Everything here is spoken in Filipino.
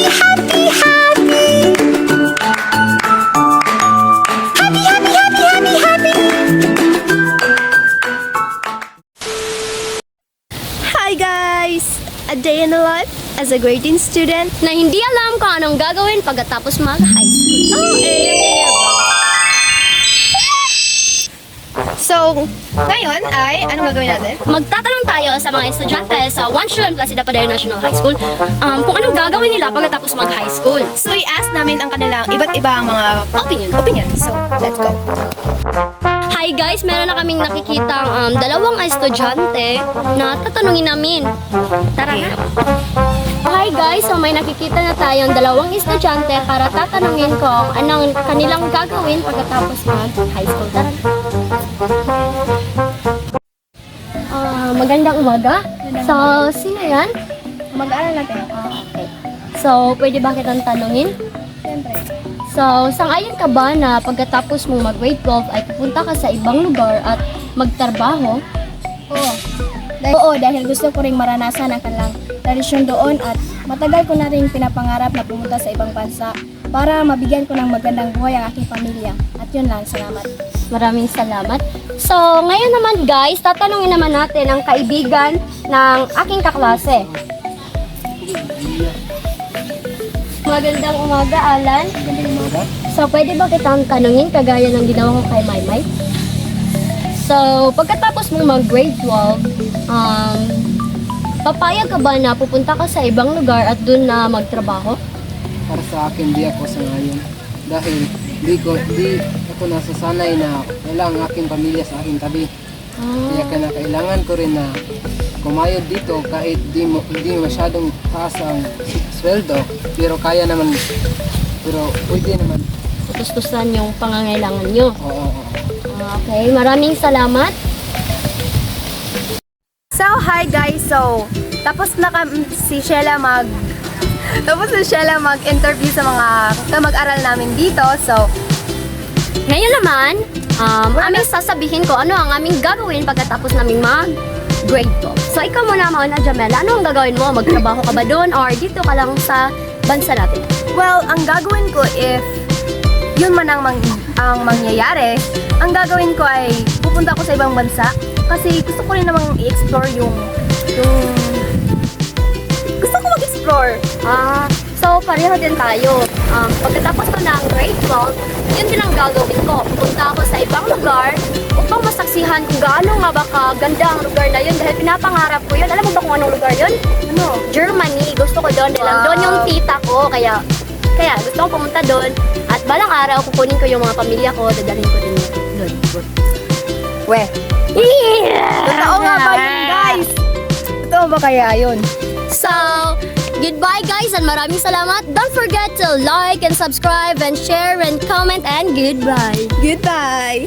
happy, happy, happy. Happy, happy, happy, happy, happy. Hi guys! A day in the life as a grade 10 student. Na hindi alam kung anong gagawin pagkatapos mag-high school. So, ngayon ay, anong gagawin natin? Magtatanong tayo sa mga estudyante sa One Student Placida Padero National High School kung anong gagawin nila pagkatapos mag-high school. So, i-ask namin ang kanilang iba't ibang mga opinion. So, let's go. Hi guys, meron na kaming nakikitang dalawang estudyante na tatanungin namin. Tara na. Hi guys, so may nakikita na tayong dalawang estudyante para tatanungin kung anong kanilang gagawin pagkatapos mag-high school. Tara na. Magandang umaga. So, sino yan? Mag-aaral natin. Okay. So, pwede ba kitang tanungin? Siyempre. So, sang-ayon ka ba na pagkatapos mong mag-grade 12 ay pupunta ka sa ibang lugar at magtrabaho? Oo, dahil gusto ko ring maranasan ang kanilang tradisyon doon at matagal ko na rin pinapangarap na pumunta sa ibang bansa para mabigyan ko ng magandang buhay ang aking pamilya. At yun lang, salamat. Maraming salamat. So, ngayon naman guys, tatanungin naman natin ang kaibigan ng aking kaklase. Magandang umaga, Alan. So, pwede ba kitang tanungin kagaya ng ginawa ko kay Maymay? So, pagkatapos mong mag-grade 12, papayag ka ba na pupunta ka sa ibang lugar at dun na magtrabaho? Para sa akin, di ako sa ngayon. Dahil di ako nasasanay na wala ang aking pamilya sa aking tabi. Kaya kailangan ko rin na kumayod dito kahit di masyadong taas ang sweldo. Pero kaya naman, pero pwede naman. Tustusan yung pangangailangan nyo. Oo. Okay, maraming salamat. So, hi guys. So, tapos na si Sheila mag-interview sa mga kamag-aral namin dito. So, Ngayon naman, aming sasabihin ko ano ang aming gagawin pagkatapos naming mag-grade 12. So, ikaw muna Jamela, ano ang gagawin mo? Magtrabaho ka ba doon or dito ka lang sa bansa natin? well, ang gagawin ko if yun man ang mangyayari, ang gagawin ko ay pupunta ako sa ibang bansa kasi gusto ko rin namang i-explore yung gusto ko mag-explore. So pareho din tayo. Pagkatapos ko ng grade 12, yun din ang gagawin ko. Pupunta ako sa ibang lugar upang masaksihan kung gaano nga ba kaganda ang lugar na yun dahil pinapangarap ko yun. Alam mo ba kung anong lugar yun? Ano? Germany. Gusto ko doon dahil doon yung tita ko. Kaya gusto ko pumunta doon at balang araw kukunin ko yung mga pamilya ko, dadalhin ko din doon. Weh. Totoo nga ba yun, guys? Totoo ba kaya yun? So, goodbye guys and maraming salamat. Don't forget to like and subscribe and share and comment and goodbye. Goodbye!